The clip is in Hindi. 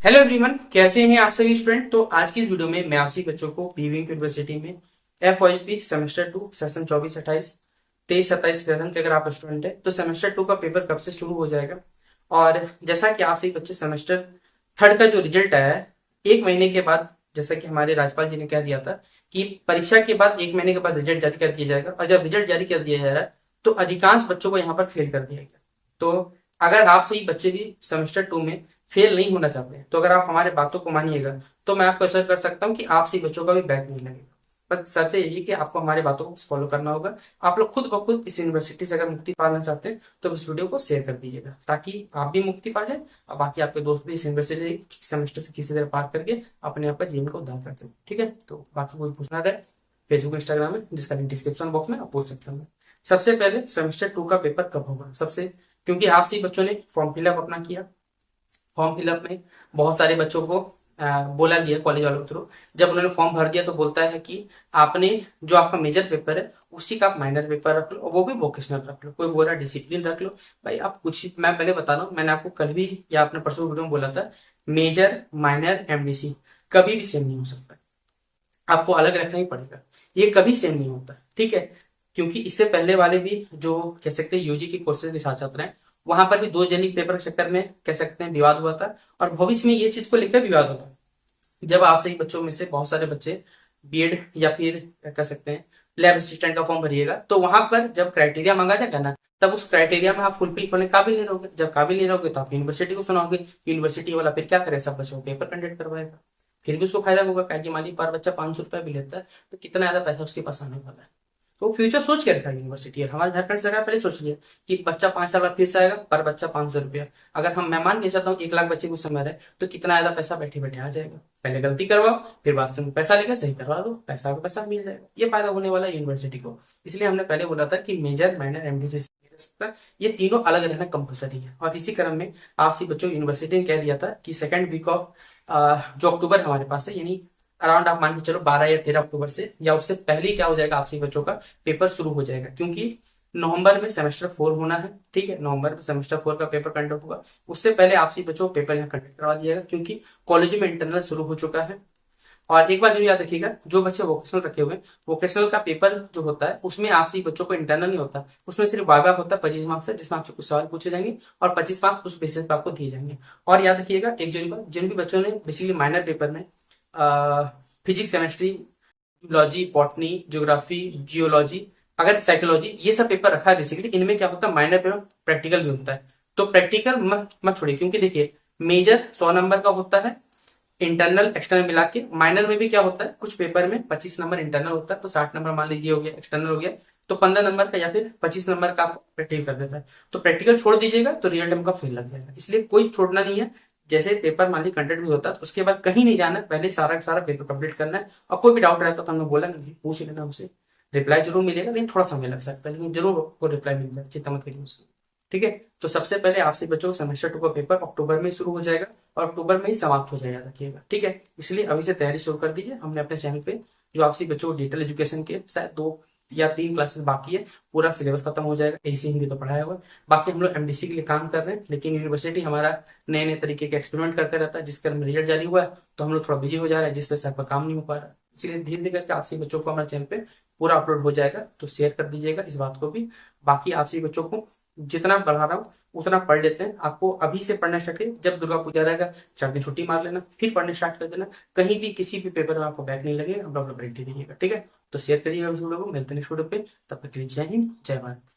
हेलो एवरीवन, कैसे हैं आप सभी स्टूडेंट। तो आज की इस वीडियो में मैं आपसी बच्चों को बीविंग यूनिवर्सिटी में FYP सेमेस्टर 2 सेशन 24-28 23-27 सेशन के अगर आप स्टूडेंट हैं तो सेमेस्टर 2 का पेपर कब से शुरू हो जाएगा। और जैसा कि आप सभी बच्चे सेमेस्टर थर्ड का जो रिजल्ट आया है 1 महीने के बाद, जैसा कि हमारे राज्यपाल जी ने कह दिया था कि परीक्षा के बाद 1 महीने के बाद रिजल्ट जारी कर दिया जाएगा, और जब रिजल्ट जारी कर दिया जा रहा है तो अधिकांश बच्चों को यहाँ पर फेल कर दिया गया। तो अगर आप सही बच्चे भी सेमेस्टर 2 में फेल नहीं होना चाहते हैं तो अगर आप हमारे बातों को मानिएगा तो मैं आपको एश्योर कर सकता हूँ कि आप सही बच्चों का भी बैक नहीं लगेगा। बस शर्त यही कि आपको हमारे बातों को फॉलो करना होगा। आप लोग खुद ब खुद इस यूनिवर्सिटी से अगर मुक्ति पाना चाहते हैं तो इस वीडियो को शेयर कर दीजिएगा ताकि आप भी मुक्ति पा जाए और बाकी आपके दोस्त भी इस यूनिवर्सिटी सेमेस्टर से किसी तरह पार करके अपने आप का जीवन को उद्धार कर सके। ठीक है, तो बाकी कोई पूछना रहे फेसबुक इंस्टाग्राम में, जिसका लिंक डिस्क्रिप्शन बॉक्स में आप पूछ सकते हैं। सबसे पहले सेमेस्टर 2 का पेपर कब होगा, सबसे क्योंकि आप सही बच्चों ने फॉर्म फिलअप अपना किया। फॉर्म फिलअप में बहुत सारे बच्चों को बोला गया कॉलेज वालों के थ्रू। जब उन्होंने फॉर्म भर दिया तो बोलता है कि आपने जो आपका मेजर पेपर है उसी का आप माइनर पेपर रख लो, और वो भी वोकेशनल रख लो। कोई बोल रहा डिसिप्लिन रख लो। भाई आप कुछ, मैं पहले बता रहा हूँ, मैंने आपको कल भी या अपने परसों वीडियो में बोला था, मेजर माइनर MDC कभी भी सेम नहीं हो सकता, आपको अलग रखना ही पड़ेगा। ये कभी सेम नहीं होता, ठीक है। क्योंकि इससे पहले वाले भी जो कह सकते हैं यूजी के कोर्सेज के छात्र छात्र हैं, वहां पर भी दो जेनिक पेपर के चक्कर में कह सकते हैं विवाद हुआ था, और भविष्य में ये चीज को लेकर विवाद होता है। जब आप सही बच्चों में से बहुत सारे बच्चे बीएड या फिर क्या कह सकते हैं लैब असिस्टेंट का फॉर्म भरिएगा तो वहां पर जब क्राइटेरिया मांगा जाएगा ना, तब उस क्राइटेरिया में आप फुलफिल करने काबिल नहीं रहोगे। जब काबिल नहीं रहोगे तो आप यूनिवर्सिटी को सुनाओगे, यूनिवर्सिटी वाला फिर क्या करे, सब बच्चों को पेपर कंडक्ट करवाएगा। फिर भी उसको फायदा होगा, क्या मान लीजिए पर बच्चा 500 रुपया भी लेता है तो कितना ज्यादा पैसा उसके पास आने वाला है। तो फ्यूचर सोच के रखा यूनिवर्सिटी है। हमारे झारखंड सरकार पहले सोच लिया कि बच्चा 5 साल बाद फिर से आएगा, पर बच्चा 500 रुपया। अगर हम मैं मान के चलता हूँ 1 लाख बच्चे को समय रहे तो कितना ज्यादा पैसा बैठे बैठे आ जाएगा। पहले गलती करवाओ, फिर वास्तव में पैसा लेकर सही करवा दो, पैसा को पैसा मिल जाएगा। ये फायदा होने वाला है यूनिवर्सिटी को। इसलिए हमने पहले बोला था कि मेजर माइनर MDC ये तीनों अलग रहना कंपलसरी है। और इसी क्रम में आपसी बच्चों यूनिवर्सिटी ने कह दिया था कि सेकंड वीक ऑफ जो अक्टूबर हमारे पास है, यानी अराउंड आप मान के चलो 12 या 13 अक्टूबर से, या उससे पहले ही क्या हो जाएगा, आपसी बच्चों का पेपर शुरू हो जाएगा। क्योंकि नवंबर में सेमेस्टर 4 होना है, ठीक है, नवंबर में सेमेस्टर 4 का पेपर कंडक्ट होगा। उससे पहले आपसी बच्चों को पेपर यहाँ कंडक्ट करवा दिया जाएगा, क्योंकि कॉलेज में इंटरनल शुरू हो चुका है। और एक बात जो याद रखिएगा, जो बच्चे वोकेशनल रखे हुए हैं, वोकेशनल का पेपर जो होता है उसमें आपसी बच्चों को इंटरनल नहीं होता, उसमें सिर्फ वाइवा होता है 25 मार्क्स है, जिसमें आपसे कुछ सवाल पूछे जाएंगे और 25 मार्क्स उस बेसिस पर आपको दिए जाएंगे। और याद रखिएगा एक जिन भी बच्चों ने बेसिकली माइनर पेपर में physics, chemistry, zoology, botany, geography, geology, अगर साइकोलॉजी, ये सब पेपर रखा है बेसिकली, इनमें क्या होता है माइनर पेपर प्रैक्टिकल भी होता है। तो प्रैक्टिकल मत मत छोड़िए, क्योंकि देखिए मेजर 100 नंबर का होता है, इंटरनल एक्सटर्नल मिला के। माइनर में भी क्या होता है, कुछ पेपर में 25 नंबर इंटरनल होता है, तो 60 नंबर मान लीजिए हो गया, एक्सटर्नल हो गया तो 15 नंबर का या फिर 25 नंबर का आपको प्रैक्टिकल कर देता है। तो प्रैक्टिकल छोड़ दीजिएगा तो रियल टाइम का फेल लग जाएगा, इसलिए कोई छोड़ना नहीं है। जैसे पेपर मान लीजिए कंटेंट भी होता है तो उसके बाद कहीं नहीं जाना है, पहले सारा का सारा पेपर कंप्लीट करना है। और कोई भी डाउट रहता तो हमने बोला नहीं, पूछ लेना हमसे, रिप्लाई जरूर मिलेगा, लेकिन थोड़ा समय लग सकता है, लेकिन जरूर आपको रिप्लाई मिल जाए, चिंता मत करिए उसकी। ठीक है, तो सबसे पहले आपसे बच्चों को सेमेस्टर 2 का पेपर अक्टूबर में शुरू हो जाएगा और अक्टूबर में ही समाप्त हो जाएगा, रखिएगा, ठीक है। इसलिए अभी से तैयारी शुरू कर दीजिए। हमने अपने चैनल पे जो आपसी बच्चों को डिजिटल एजुकेशन के शायद 2 या 3 क्लासेस बाकी है, पूरा सिलेबस खत्म हो जाएगा। एसी हिंदी तो पढ़ाया हुआ है, बाकी हम लोग MDC के लिए काम कर रहे हैं, लेकिन यूनिवर्सिटी हमारा नए नए तरीके के एक्सपेरिमेंट करते रहता है, जिस क्रम में रिजल्ट जारी हुआ है तो हम लोग थोड़ा बिजी हो जा रहे हैं, जिस वजह से आपका काम नहीं हो पा रहा है। इसलिए धीरे धीरे करके आपसी बच्चों को हमारे चैनल पे पूरा अपलोड हो जाएगा, तो शेयर कर दीजिएगा इस बात को भी। बाकी आपसी बच्चों को जितना बढ़ा रहा हूँ उतना पढ़ लेते हैं। आपको अभी से पढ़ना स्टार्ट करिए, जब दुर्गा पूजा रहेगा 4 दिन छुट्टी मार लेना, फिर पढ़ने स्टार्ट कर देना। कहीं भी किसी भी पेपर में आपको बैक नहीं लगेगा, अपना गारंटी दीजिएगा, ठीक है। तो शेयर करिएगा इस वीडियो को, मिलते हैं नेक्स्ट वीडियो पे, तब तक के लिए जय हिंद जय भारत।